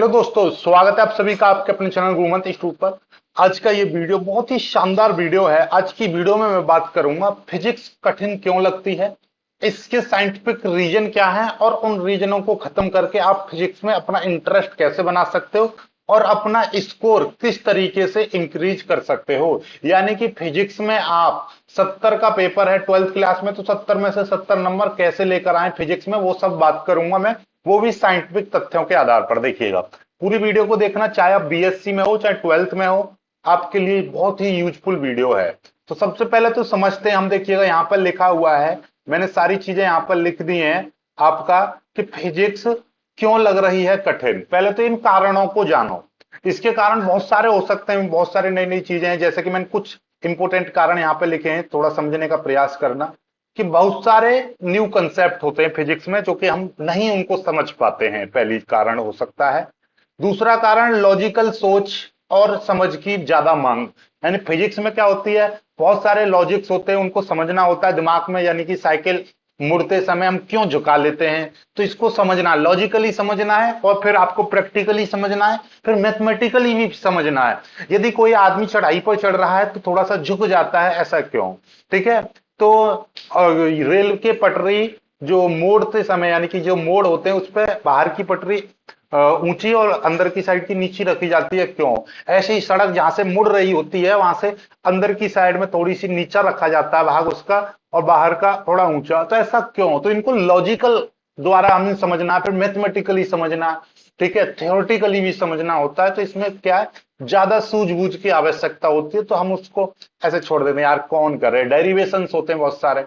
Hello दोस्तों, स्वागत है आप सभी का आपके अपने चैनल गुरुमंत इंस्टीट्यूट पर। आज का ये वीडियो बहुत ही शानदार वीडियो है। आज की वीडियो में मैं बात करूंगा फिजिक्स कठिन क्यों लगती है, इसके साइंटिफिक रीजन क्या है और उन रीजनों को खत्म करके आप फिजिक्स में अपना इंटरेस्ट कैसे बना सकते हो और अपना स्कोर किस तरीके से इंक्रीज कर सकते हो। यानी कि फिजिक्स में आप 70 का पेपर है 12th क्लास में, तो 70 में से 70 नंबर कैसे लेकर आए फिजिक्स में, वो सब बात करूंगा मैं, वो भी साइंटिफिक तथ्यों के आधार पर। देखिएगा, पूरी वीडियो को देखना, चाहे आप बीएससी में हो चाहे 12th में हो, आपके लिए बहुत ही यूजफुल वीडियो है। तो सबसे पहले तो समझते हैं हम। देखिएगा, यहाँ पर लिखा हुआ है, मैंने सारी चीजें यहाँ पर लिख दी हैं आपका, कि फिजिक्स क्यों लग रही है कठिन। पहले तो इन कारणों को जानो। इसके कारण बहुत सारे हो सकते हैं, बहुत सारी नई नई चीजें हैं, जैसे कि मैंने कुछ इंपोर्टेंट कारण यहाँ पे लिखे हैं, थोड़ा समझने का प्रयास करना। कि बहुत सारे न्यू कंसेप्ट होते हैं फिजिक्स में जो कि हम नहीं उनको समझ पाते हैं, पहली कारण हो सकता है। दूसरा कारण लॉजिकल सोच और समझ की ज्यादा मांग। यानी फिजिक्स में क्या होती है, बहुत सारे लॉजिक्स होते हैं, उनको समझना होता है दिमाग में। यानी कि साइकिल मुड़ते समय हम क्यों झुका लेते हैं, तो इसको समझना, लॉजिकली समझना है, और फिर आपको प्रैक्टिकली समझना है, फिर मैथमेटिकली भी समझना है। यदि कोई आदमी चढ़ाई पर चढ़ रहा है तो थोड़ा सा झुक जाता है, ऐसा क्यों। ठीक है, तो रेल के पटरी जो मोड़ते समय, यानी कि जो मोड़ होते हैं उस पर बाहर की पटरी ऊंची और अंदर की साइड की नीची रखी जाती है, क्यों। ऐसे ही सड़क जहां से मुड़ रही होती है वहां से अंदर की साइड में थोड़ी सी नीचा रखा जाता है भाग उसका, और बाहर का थोड़ा ऊंचा, तो ऐसा क्यों। तो इनको लॉजिकल द्वारा हमें समझना है, फिर मैथमेटिकली समझना, ठीक है, थियोरेटिकली भी समझना होता है। तो इसमें क्या है, ज्यादा सूझबूझ की आवश्यकता होती है, तो हम उसको ऐसे छोड़ देते हैं, यार कौन करे। डेरिवेशंस होते हैं बहुत सारे,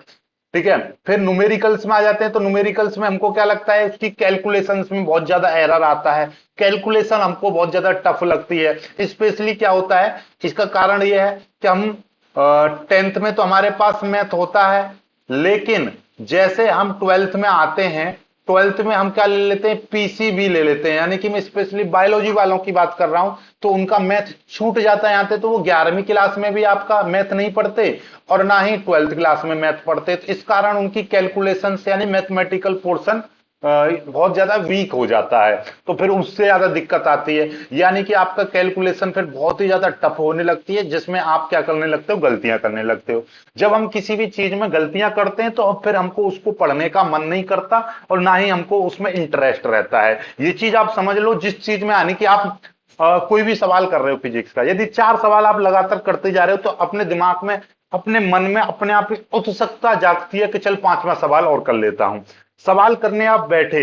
ठीक है। फिर न्यूमेरिकल्स में आ जाते हैं, तो न्यूमेरिकल्स में हमको क्या लगता है, उसकी कैलकुलेशंस में बहुत ज्यादा एरर आता है, कैलकुलेशन हमको बहुत ज्यादा टफ लगती है। स्पेशली क्या होता है, इसका कारण यह है कि हम 10th में तो हमारे पास मैथ होता है, लेकिन जैसे हम 12th में आते हैं, 12th में हम क्या ले लेते हैं, पीसीबी ले लेते हैं। यानी कि मैं स्पेशली बायोलॉजी वालों की बात कर रहा हूं, तो उनका मैथ छूट जाता है यहाँ पे, तो वो 11वीं क्लास में भी आपका मैथ नहीं पढ़ते और ना ही 12th क्लास में मैथ पढ़ते। तो इस कारण उनकी कैलकुलेशन यानी मैथमेटिकल पोर्शन बहुत ज्यादा वीक हो जाता है, तो फिर उससे ज्यादा दिक्कत आती है। यानी कि आपका कैलकुलेशन फिर बहुत ही ज्यादा टफ होने लगती है, जिसमें आप क्या करने लगते हो, गलतियां करने लगते हो। जब हम किसी भी चीज में गलतियां करते हैं तो अब फिर हमको उसको पढ़ने का मन नहीं करता और ना ही हमको उसमें इंटरेस्ट रहता है। ये चीज आप समझ लो, जिस चीज में आने की आप कोई भी सवाल कर रहे हो फिजिक्स का, यदि 4 सवाल आप लगातार करते जा रहे हो, तो अपने दिमाग में, अपने मन में अपने आप ही उत्सुकता जागती है कि चल 5वां सवाल और कर लेता हूं। सवाल करने आप बैठे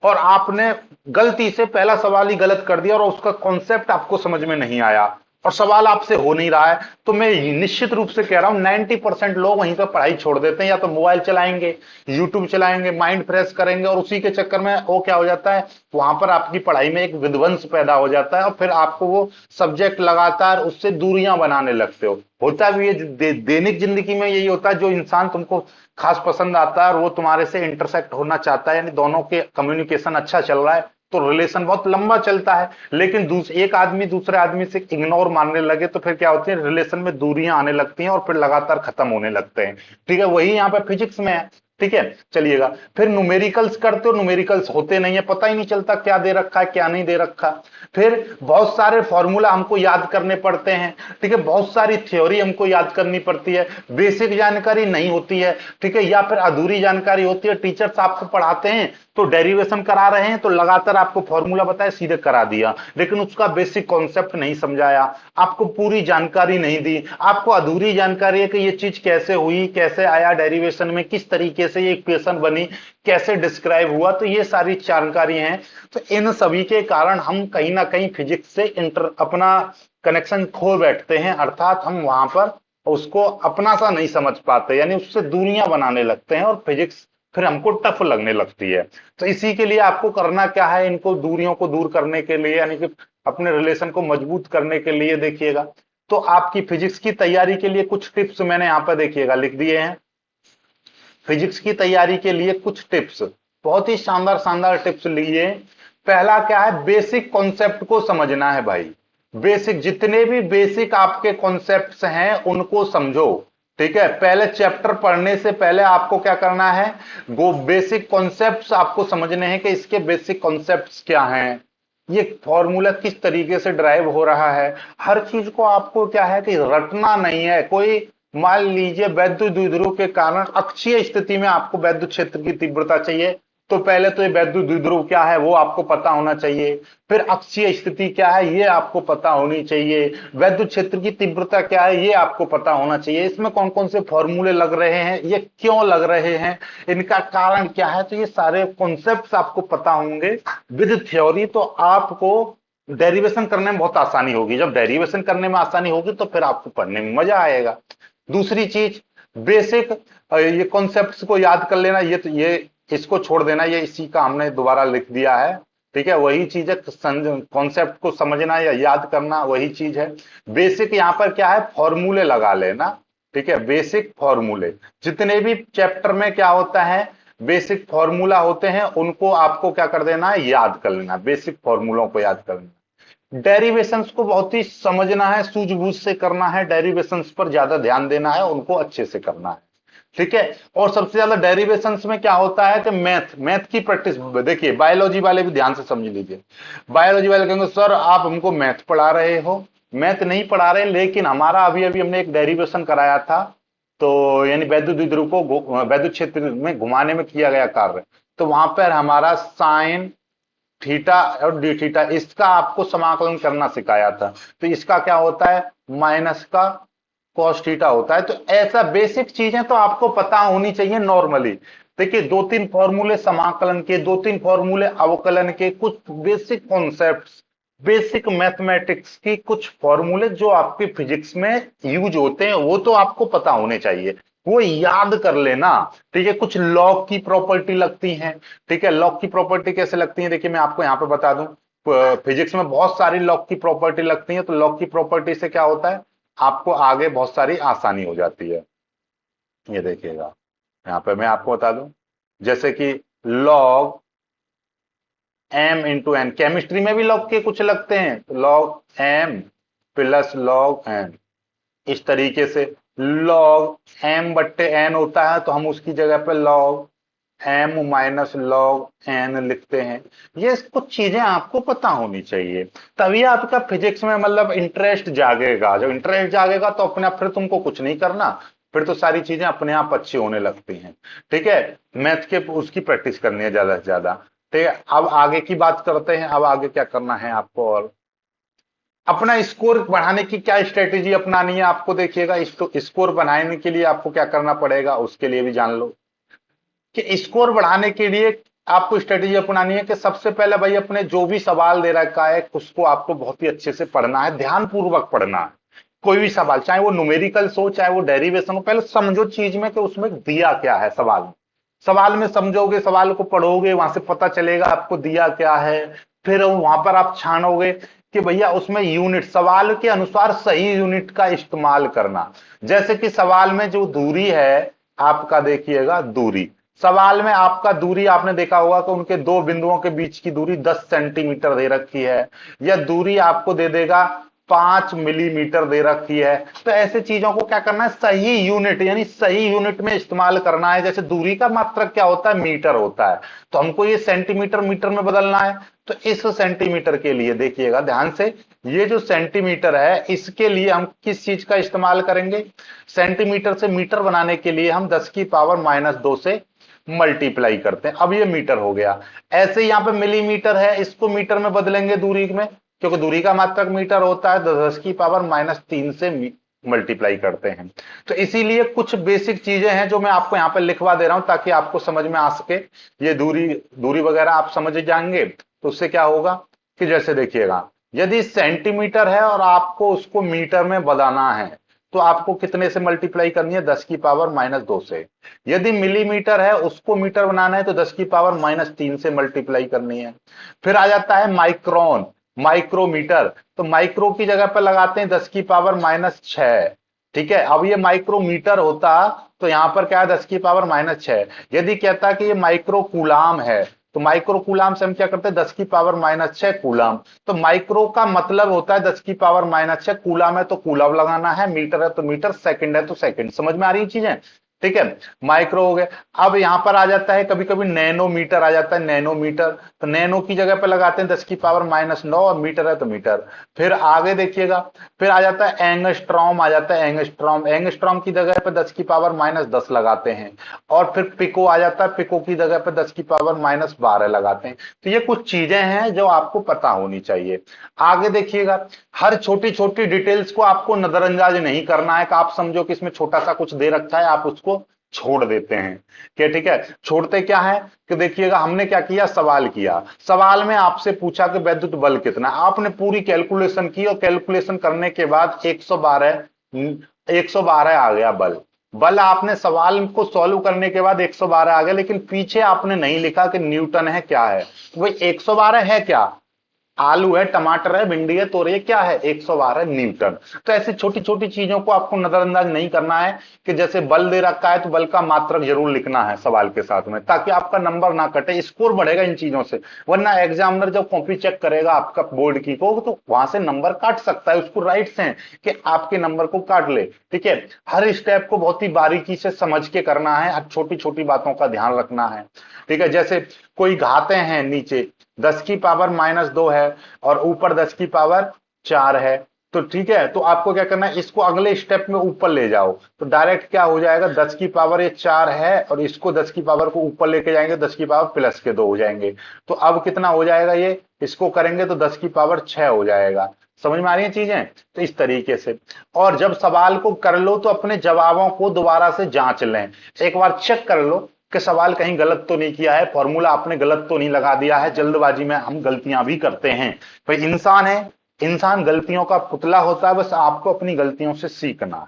और आपने गलती से पहला सवाल ही गलत कर दिया और उसका कॉन्सेप्ट आपको समझ में नहीं आया और सवाल आपसे हो नहीं रहा है, तो मैं निश्चित रूप से कह रहा हूं 90% लोग वहीं पर पढ़ाई छोड़ देते हैं, या तो मोबाइल चलाएंगे, यूट्यूब चलाएंगे, माइंड फ्रेश करेंगे, और उसी के चक्कर में वो क्या हो जाता है, वहां पर आपकी पढ़ाई में एक विध्वंस पैदा हो जाता है और फिर आपको वो सब्जेक्ट लगातार उससे दूरियां बनाने लगते हो। होता भी ये दैनिक जिंदगी में यही होता है, जो इंसान तुमको खास पसंद आता है और वो तुम्हारे से इंटरसेक्ट होना चाहता है, यानी दोनों के कम्युनिकेशन अच्छा चल रहा है, तो रिलेशन बहुत लंबा चलता है। लेकिन एक आदमी दूसरे आदमी से इग्नोर मानने लगे तो फिर क्या होती है, रिलेशन में दूरियां आने लगती हैं और फिर लगातार खत्म होने लगते हैं। ठीक है, वही यहाँ पे फिजिक्स में है। ठीक है, चलिएगा, फिर न्यूमेरिकल्स करते हो, न्यूमेरिकल्स होते नहीं है, पता ही नहीं चलता क्या दे रखा है क्या नहीं दे रखा। फिर बहुत सारे फॉर्मूला हमको याद करने पड़ते हैं, ठीक है, बहुत सारी थ्योरी हमको याद करनी पड़ती है, बेसिक जानकारी नहीं होती है, ठीक है, या फिर अधूरी जानकारी होती है। टीचर्स आपको पढ़ाते हैं तो डेरिवेशन करा रहे हैं, तो लगातार आपको फॉर्मूला बताया सीधे करा दिया, लेकिन उसका बेसिक कॉन्सेप्ट नहीं समझाया, आपको पूरी जानकारी नहीं दी, आपको अधूरी जानकारी है कि ये चीज कैसे हुई, कैसे आया डेरिवेशन में, किस तरीके से ये इक्वेशन बनी, कैसे डिस्क्राइब हुआ, तो ये सारी जानकारी है। तो इन सभी के कारण हम कहीं ना कहीं फिजिक्स से अपना कनेक्शन खो बैठते हैं, अर्थात हम वहां पर उसको अपना सा नहीं समझ पाते, यानी उससे दूरियां बनाने लगते हैं और फिजिक्स फिर हमको टफ लगने लगती है। तो इसी के लिए आपको करना क्या है, इनको दूरियों को दूर करने के लिए, यानी कि अपने रिलेशन को मजबूत करने के लिए, देखिएगा, तो आपकी फिजिक्स की तैयारी के लिए कुछ टिप्स मैंने यहां पर देखिएगा लिख दिए हैं। फिजिक्स की तैयारी के लिए कुछ टिप्स, बहुत ही शानदार शानदार टिप्स लिए। पहला क्या है, बेसिक कॉन्सेप्ट को समझना है भाई। बेसिक, जितने भी बेसिक आपके कॉन्सेप्ट्स हैं उनको समझो। ठीक है, पहले चैप्टर पढ़ने से पहले आपको क्या करना है, वो बेसिक कॉन्सेप्ट्स आपको समझने हैं कि इसके बेसिक कॉन्सेप्ट्स क्या हैं। ये फॉर्मूला किस तरीके से ड्राइव हो रहा है, हर चीज को आपको क्या है कि रटना नहीं है। कोई मान लीजिए वैद्युत द्विध्रुव के कारण अक्षीय स्थिति में आपको वैद्युत क्षेत्र की तीव्रता चाहिए, तो पहले तो ये वैद्युत द्विध्रुव क्या है वो आपको पता होना चाहिए, फिर अक्षीय स्थिति क्या है ये आपको पता होनी चाहिए, वैद्युत क्षेत्र की तीव्रता क्या है ये आपको पता होना चाहिए, इसमें कौन कौन से फॉर्मूले लग रहे हैं, ये क्यों लग रहे हैं, इनका कारण क्या है, तो ये सारे कॉन्सेप्ट्स आपको पता होंगे विद थ्योरी, तो आपको डेरिवेशन करने में बहुत आसानी होगी। जब डेरिवेशन करने में आसानी होगी तो फिर आपको पढ़ने में मजा आएगा। दूसरी चीज, बेसिक ये कॉन्सेप्ट्स को याद कर लेना, ये इसको छोड़ देना, ये इसी का हमने दोबारा लिख दिया है, ठीक है। वही चीज है, कॉन्सेप्ट को समझना या याद करना वही चीज है। बेसिक यहां पर क्या है, फॉर्मूले लगा लेना, ठीक है। बेसिक फॉर्मूले जितने भी चैप्टर में क्या होता है, बेसिक फॉर्मूला होते हैं, उनको आपको क्या कर देना है, याद कर लेना, बेसिक फॉर्मूलों को याद कर लेना। डेरिवेशंस को बहुत ही समझना है, सूझबूझ से करना है, डेरिवेशंस पर ज्यादा ध्यान देना है, उनको अच्छे से करना है, ठीक है। और सबसे ज्यादा डेरिवेशंस में क्या होता है कि मैथ मैथ की प्रैक्टिस। देखिए बायोलॉजी वाले भी ध्यान से समझ लीजिए, बायोलॉजी वाले कहेंगे सर आप हमको मैथ पढ़ा रहे हो, मैथ नहीं पढ़ा रहे, लेकिन हमारा अभी अभी हमने एक डेरिवेशन कराया था, तो यानी वैद्युत द्विध्रुव को वैद्युत क्षेत्र में घुमाने में किया गया कार्य, तो वहां पर हमारा साइन थीटा और डी थीटा इसका आपको समाकलन करना सिखाया था, तो इसका क्या होता है, माइनस का कॉस थीटा होता है। तो ऐसा बेसिक चीजें तो आपको पता होनी चाहिए नॉर्मली। देखिए दो तीन फॉर्मूले समाकलन के, दो तीन फॉर्मूले अवकलन के, कुछ बेसिक कॉन्सेप्ट्स, बेसिक मैथमेटिक्स की कुछ फॉर्मूले जो आपके फिजिक्स में यूज होते हैं वो तो आपको पता होने चाहिए, वो याद कर लेना, ठीक है। कुछ लॉग की प्रॉपर्टी लगती हैं, ठीक है। लॉग की प्रॉपर्टी कैसे लगती है, देखिए मैं आपको यहां पे बता दूं, फिजिक्स में बहुत सारी लॉग की प्रॉपर्टी लगती है, तो लॉग की प्रॉपर्टी से क्या होता है, आपको आगे बहुत सारी आसानी हो जाती है। ये देखिएगा यहां पे मैं आपको बता दूं, जैसे कि log M into N, chemistry में भी लॉग के कुछ लगते हैं, तो log M plus log N, इस तरीके से लॉग एम बट्टे एन होता है, तो हम उसकी जगह पे log M minus log N लिखते हैं। ये कुछ चीजें आपको पता होनी चाहिए, तभी आपका फिजिक्स में मतलब इंटरेस्ट जागेगा। जब इंटरेस्ट जागेगा तो अपने आप फिर तुमको कुछ नहीं करना, फिर तो सारी चीजें अपने आप अच्छी होने लगती हैं, ठीक है। मैथ के उसकी प्रैक्टिस करनी है ज्यादा से ज्यादा, ठीक है। अब आगे की बात करते हैं, अब आगे क्या करना है आपको, और अपना स्कोर बढ़ाने की क्या स्ट्रेटेजी अपनानी है आपको, देखिएगा स्कोर बढ़ाने के लिए आपको क्या करना पड़ेगा उसके लिए भी जान लो, कि स्कोर बढ़ाने के लिए आपको स्ट्रेटेजी अपनानी है कि सबसे पहले भाई अपने जो भी सवाल दे रखा है उसको आपको बहुत ही अच्छे से पढ़ना है, ध्यानपूर्वक पढ़ना है। कोई भी सवाल, चाहे वो न्यूमेरिकल्स हो चाहे वो डेरिवेशन हो, पहले समझो चीज में कि उसमें दिया क्या है सवाल में, सवाल में समझोगे, सवाल को पढ़ोगे, वहां से पता चलेगा आपको दिया क्या है, फिर वहां पर आप छानोगे कि भैया उसमें यूनिट, सवाल के अनुसार सही यूनिट का इस्तेमाल करना। जैसे कि सवाल में जो दूरी है आपका, देखिएगा दूरी, सवाल में आपका दूरी आपने देखा होगा कि उनके दो बिंदुओं के बीच की दूरी 10 सेंटीमीटर दे रखी है, या दूरी आपको दे देगा 5 मिलीमीटर दे रखी है। तो ऐसे चीजों को क्या करना है, सही यूनिट यानी सही यूनिट में इस्तेमाल करना है। जैसे दूरी का मात्रक क्या होता है, मीटर होता है, तो हमको ये सेंटीमीटर मीटर में बदलना है, तो इस सेंटीमीटर के लिए देखिएगा ध्यान से, ये जो सेंटीमीटर है इसके लिए हम किस चीज का इस्तेमाल करेंगे, सेंटीमीटर से मीटर बनाने के लिए हम 10 की पावर -2 से मल्टीप्लाई करते हैं। अब ये मीटर हो गया। ऐसे यहां पे मिलीमीटर है, इसको मीटर में बदलेंगे दूरी में, क्योंकि दूरी का मात्रक मीटर होता है, 10 की पावर -3 से मल्टीप्लाई करते हैं। तो इसीलिए कुछ बेसिक चीजें हैं जो मैं आपको यहां पर लिखवा दे रहा हूं ताकि आपको समझ में आ सके। ये दूरी दूरी वगैरह आप समझ जाएंगे तो उससे क्या होगा कि जैसे देखिएगा, यदि सेंटीमीटर है और आपको उसको मीटर में बदलना है तो आपको कितने से मल्टीप्लाई करनी है, 10 की पावर -2 से। यदि मिलीमीटर है उसको मीटर बनाना है तो 10 की पावर -3 से मल्टीप्लाई करनी है। फिर आ जाता है माइक्रोन, माइक्रोमीटर, तो माइक्रो की जगह पर लगाते हैं 10 की पावर -6, ठीक है। अब ये माइक्रोमीटर होता तो यहां पर क्या है, 10 की पावर -6। यदि कहता कि ये माइक्रो कूलाम है तो माइक्रो कूलाम से हम क्या करते हैं, 10 की पावर -6 कूलाम। तो माइक्रो का मतलब होता है 10 की पावर -6, कूलाम है तो कूलाम लगाना है, मीटर है तो मीटर, सेकंड है तो सेकंड। समझ में आ रही है चीजें, ठीक है, माइक्रो हो गया। अब यहां पर आ जाता है कभी कभी नैनोमीटर आ जाता है, नैनोमीटर, तो नैनो की जगह पे लगाते हैं 10⁻⁹ और मीटर है तो मीटर। फिर आगे देखिएगा, फिर आ जाता है एंगस्ट्रॉम, आ जाता है एंगस्ट्रॉम, एंगस्ट्रॉम की जगह पे 10⁻⁻10 लगाते हैं। और फिर पिको आ जाता है, पिको की जगह पे 10⁻⁻12 लगाते हैं। तो ये कुछ चीजें हैं जो आपको पता होनी चाहिए। आगे देखिएगा, हर छोटी छोटी डिटेल्स को आपको नजरअंदाज नहीं करना है कि आप समझो कि इसमें छोटा सा कुछ दे रखा है, आप उसको छोड़ देते हैं। क्या ठीक है, छोड़ते क्या है कि देखिएगा हमने क्या किया, सवाल किया, सवाल में आपसे पूछा कि वैद्युत बल कितना, आपने पूरी कैलकुलेशन की और कैलकुलेशन करने के बाद 112, 112 आ गया बल। बल आपने सवाल को सॉल्व करने के बाद 112 आ गया, लेकिन पीछे आपने नहीं लिखा कि न्यूटन है क्या है। तो भाई 112 है क्या, आलू है, टमाटर है, भिंडी है, तो ये क्या है, 112 न्यूटन। तो ऐसी छोटी छोटी चीजों को आपको नजरअंदाज नहीं करना है कि जैसे बल दे रखा है तो बल का मात्रक जरूर लिखना है सवाल के साथ में, ताकि आपका नंबर ना कटे, स्कोर बढ़ेगा इन चीजों से। वरना एग्जामिनर जब कॉपी चेक करेगा आपका बोर्ड की को, तो वहां से नंबर काट सकता है, उसको राइट्स हैं कि आपके नंबर को काट ले। ठीक है, हर स्टेप को बहुत ही बारीकी से समझ के करना है, हर छोटी छोटी बातों का ध्यान रखना है। ठीक है, जैसे कोई घाते हैं, नीचे 10⁻⁻2 है और ऊपर 10⁻4 है, तो ठीक है, तो आपको क्या करना है, इसको अगले स्टेप में ऊपर ले जाओ, तो डायरेक्ट क्या हो जाएगा, 10 की पावर ये 4 है और इसको 10 की पावर को ऊपर लेके जाएंगे, 10 की पावर +2 हो जाएंगे। तो अब कितना हो जाएगा, ये इसको करेंगे तो 10 की पावर 6 हो जाएगा। समझ में आ रही है चीजें, तो इस तरीके से। और जब सवाल को कर लो तो अपने जवाबों को दोबारा से जांच लें, एक बार चेक कर लो कि सवाल कहीं गलत तो नहीं किया है, फॉर्मूला आपने गलत तो नहीं लगा दिया है। जल्दबाजी में हम गलतियां भी करते हैं, भाई इंसान है, इंसान गलतियों का पुतला होता है, बस आपको अपनी गलतियों से सीखना है।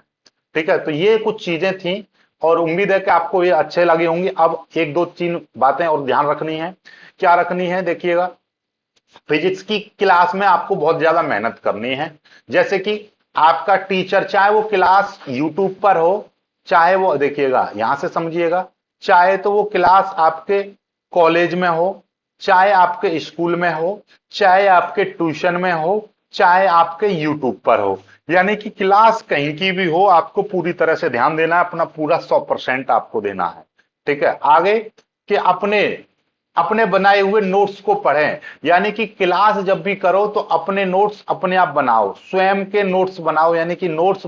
ठीक है, तो ये कुछ चीजें थी और उम्मीद है कि आपको ये अच्छे लगे होंगे। अब एक दो तीन बातें और ध्यान रखनी है, क्या रखनी है, देखिएगा, फिजिक्स की क्लास में आपको बहुत ज्यादा मेहनत करनी है। जैसे कि आपका टीचर, चाहे वो क्लास यूट्यूब पर हो, चाहे वो, देखिएगा यहां से समझिएगा, चाहे तो वो क्लास आपके कॉलेज में हो, चाहे आपके स्कूल में हो, चाहे आपके ट्यूशन में हो, चाहे आपके यूट्यूब पर हो, यानी कि क्लास कहीं की भी हो, आपको पूरी तरह से ध्यान देना है, अपना पूरा 100% आपको देना है। ठीक है, आगे कि अपने अपने बनाए हुए नोट्स को पढ़ें, यानी कि क्लास जब भी करो तो अपने नोट्स अपने आप बनाओ, स्वयं के नोट्स बनाओ, यानी कि नोट्स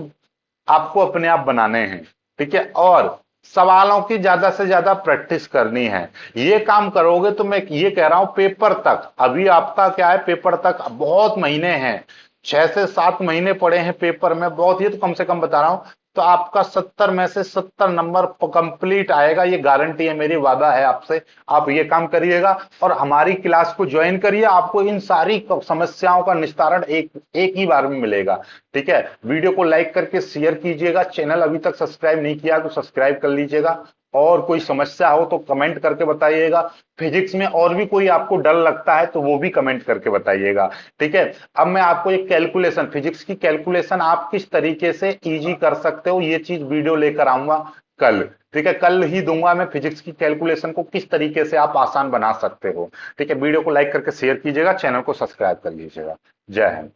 आपको अपने आप बनाने हैं। ठीक है, और सवालों की ज्यादा से ज्यादा प्रैक्टिस करनी है। ये काम करोगे तो मैं ये कह रहा हूं, पेपर तक, अभी आपका क्या है, पेपर तक बहुत महीने हैं, 6 से 7 महीने पड़े हैं पेपर में, बहुत, ये तो कम से कम बता रहा हूं। तो आपका 70 में से 70 नंबर कंप्लीट आएगा, ये गारंटी है मेरी, वादा है आपसे। आप ये काम करिएगा और हमारी क्लास को ज्वाइन करिए, आपको इन सारी समस्याओं का निस्तारण एक एक ही बार में मिलेगा। ठीक है, वीडियो को लाइक करके शेयर कीजिएगा, चैनल अभी तक सब्सक्राइब नहीं किया तो सब्सक्राइब कर लीजिएगा, और कोई समस्या हो तो कमेंट करके बताइएगा। फिजिक्स में और भी कोई आपको डर लगता है तो वो भी कमेंट करके बताइएगा। ठीक है, अब मैं आपको एक कैलकुलेशन, फिजिक्स की कैलकुलेशन आप किस तरीके से इजी कर सकते हो, ये चीज वीडियो लेकर आऊंगा कल। ठीक है, कल ही दूंगा मैं, फिजिक्स की कैलकुलेशन को किस तरीके से आप आसान बना सकते हो। ठीक है, वीडियो को लाइक करके शेयर कीजिएगा, चैनल को सब्सक्राइब कर लीजिएगा। जय हिंद।